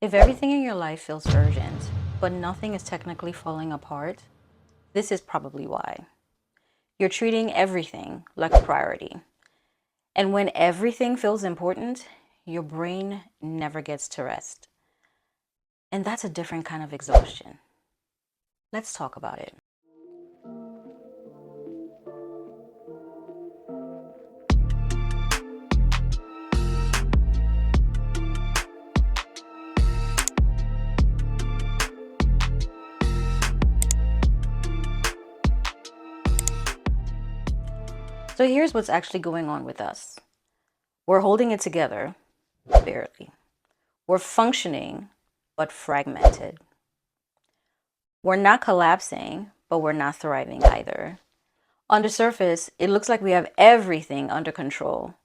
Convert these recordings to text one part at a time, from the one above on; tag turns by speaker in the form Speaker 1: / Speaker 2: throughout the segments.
Speaker 1: If everything in your life feels urgent, but nothing is technically falling apart, this is probably why. You're treating everything like a priority. And when everything feels important, your brain never gets to rest. And that's a different kind of exhaustion. Let's talk about it. So here's what's actually going on with us. We're holding it together, barely. We're functioning, but fragmented. We're not collapsing, but we're not thriving either. On the surface, it looks like we have everything under control.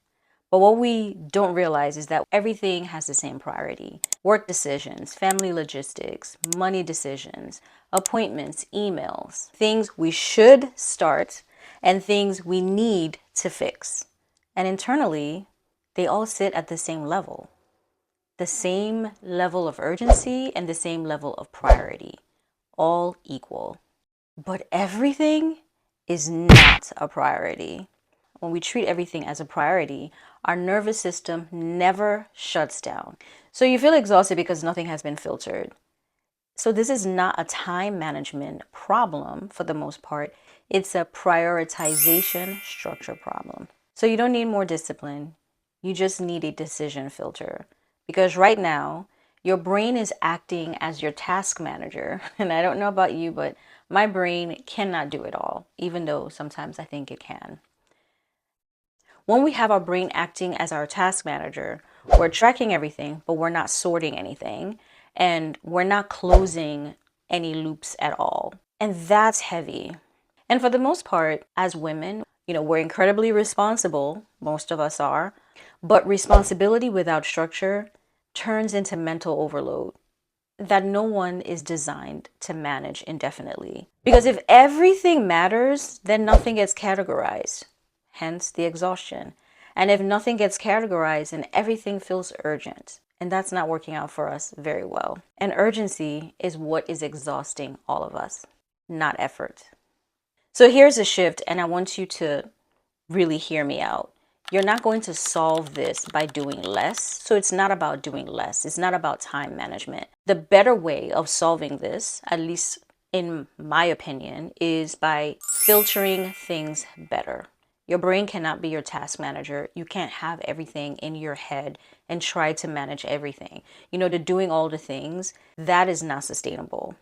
Speaker 1: But what we don't realize is that everything has the same priority. Work decisions, family logistics, money decisions, appointments, emails, things we should start and things we need to fix. And internally, they all sit at the same level. The same level of urgency and the same level of priority, all equal. But everything is not a priority. When we treat everything as a priority, our nervous system never shuts down. So you feel exhausted because nothing has been filtered. So this is not a time management problem for the most part. It's a prioritization structure problem. So you don't need more discipline. You just need a decision filter. Because right now, your brain is acting as your task manager. And I don't know about you, but my brain cannot do it all, even though sometimes I think it can. When we have our brain acting as our task manager, we're tracking everything, but we're not sorting anything. And we're not closing any loops at all. And that's heavy. And for the most part, as women, we're incredibly responsible. Most of us are. But responsibility without structure turns into mental overload that no one is designed to manage indefinitely. Because if everything matters, then nothing gets categorized, hence the exhaustion. And if nothing gets categorized, then everything feels urgent. And that's not working out for us very well. And urgency is what is exhausting all of us, not effort. So here's a shift, and I want you to really hear me out. You're not going to solve this by doing less. So it's not about doing less. It's not about time management. The better way of solving this, at least in my opinion, is by filtering things better. Your brain cannot be your task manager. You can't have everything in your head and try to manage everything. The doing all the things, that is not sustainable.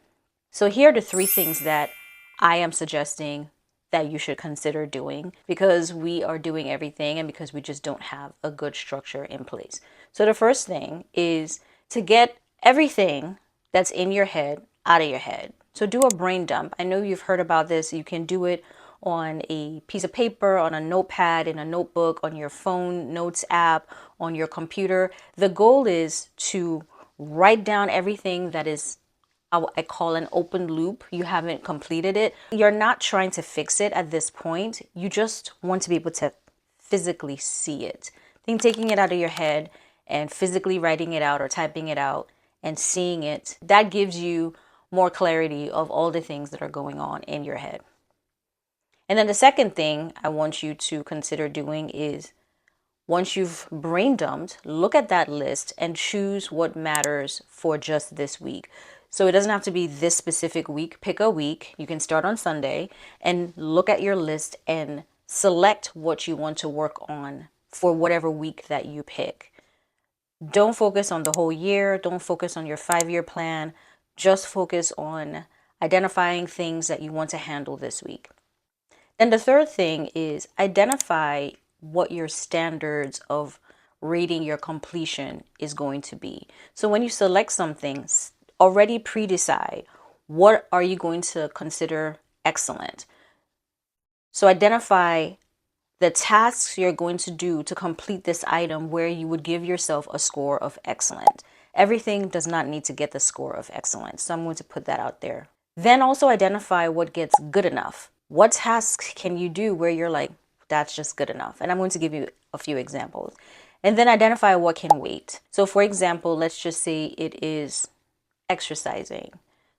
Speaker 1: So here are the three things that I am suggesting that you should consider doing because we are doing everything and because we just don't have a good structure in place. So the first thing is to get everything that's in your head out of your head. So do a brain dump. I know you've heard about this. You can do it on a piece of paper, on a notepad, in a notebook, on your phone notes app, on your computer. The goal is to write down everything that is I call an open loop. You haven't completed it. You're not trying to fix it at this point. You just want to be able to physically see it. I think taking it out of your head and physically writing it out or typing it out and seeing it, that gives you more clarity of all the things that are going on in your head. And then the second thing I want you to consider doing is once you've brain dumped, look at that list and choose what matters for just this week. So it doesn't have to be this specific week. Pick a week. You can start on Sunday and look at your list and select what you want to work on for whatever week that you pick. Don't focus on the whole year. Don't focus on your 5-year plan. Just focus on identifying things that you want to handle this week. And the third thing is identify what your standards of rating your completion is going to be. So when you select something, already pre-decide what are you going to consider excellent. So identify the tasks you're going to do to complete this item where you would give yourself a score of excellent. Everything does not need to get the score of excellent. So I'm going to put that out there. Then also identify what gets good enough. What tasks can you do where you're like, that's just good enough? And I'm going to give you a few examples. And then identify what can wait. So for example, let's just say it is exercising.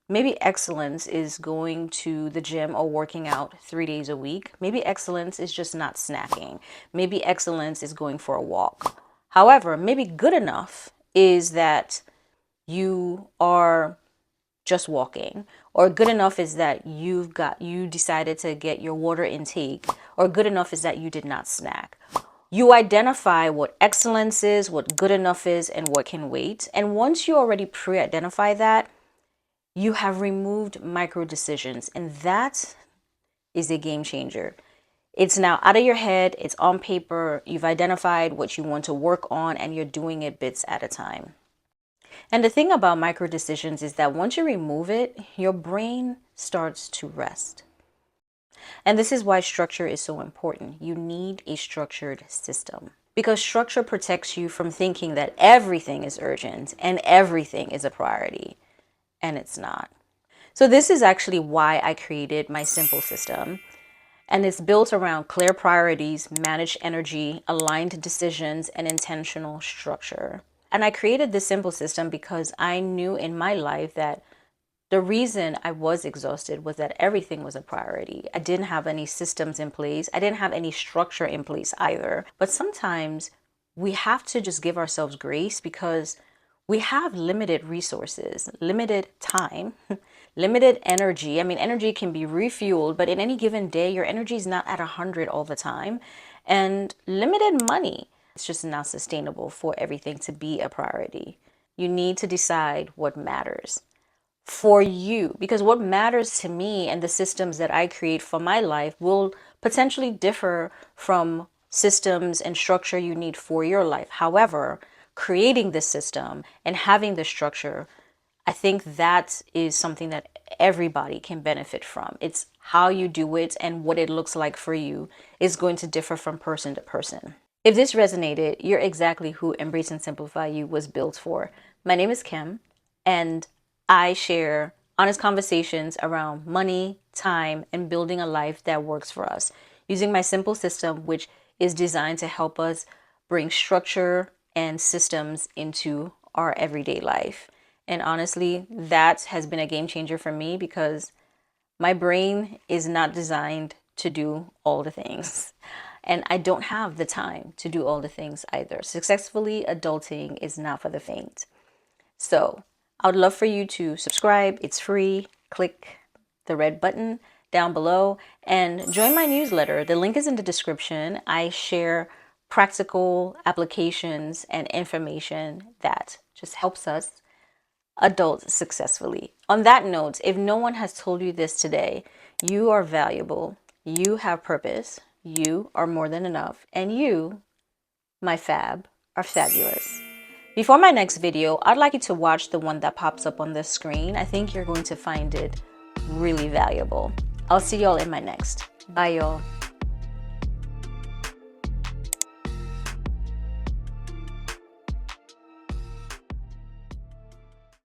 Speaker 1: Maybe excellence is going to the gym or working out 3 days a week. Maybe excellence is just not snacking. Maybe excellence is going for a walk. However, maybe good enough is that you are just walking, or good enough is that you decided to get your water intake, or good enough is that you did not snack. You identify what excellence is, what good enough is, and what can wait. And once you already pre-identify that, you have removed micro decisions, and that is a game changer. It's now out of your head, it's on paper, you've identified what you want to work on, and you're doing it bits at a time. And the thing about micro decisions is that once you remove it, your brain starts to rest. And this is why structure is so important. You need a structured system, because structure protects you from thinking that everything is urgent and everything is a priority, and it's not. So this is actually why I created my simple system. And it's built around clear priorities, managed energy, aligned decisions, and intentional structure. And I created this simple system because I knew in my life that the reason I was exhausted was that everything was a priority. I didn't have any systems in place. I didn't have any structure in place either. But sometimes we have to just give ourselves grace, because we have limited resources, limited time, limited energy. I mean, energy can be refueled, but in any given day, your energy is not at 100 all the time. And limited money. It's just not sustainable for everything to be a priority. You need to decide what matters for you, because what matters to me and the systems that I create for my life will potentially differ from systems and structure you need for your life. However, creating this system and having this structure, I think that is something that everybody can benefit from. It's how you do it, and what it looks like for you is going to differ from person to person. If this resonated, you're exactly who Embrace and Simplify You was built for. My name is Kim, and I share honest conversations around money, time, and building a life that works for us, using my simple system, which is designed to help us bring structure and systems into our everyday life. And honestly, that has been a game changer for me, because my brain is not designed to do all the things. And I don't have the time to do all the things either. Successfully adulting is not for the faint. So I would love for you to subscribe. It's free. Click the red button down below and join my newsletter. The link is in the description. I share practical applications and information that just helps us adult successfully. On that note, if no one has told you this today, you are valuable, you have purpose, you are more than enough, and you, my fab, are fabulous. Before my next video, I'd like you to watch the one that pops up on the screen. I think you're going to find it really valuable. I'll see y'all in my next. Bye, y'all.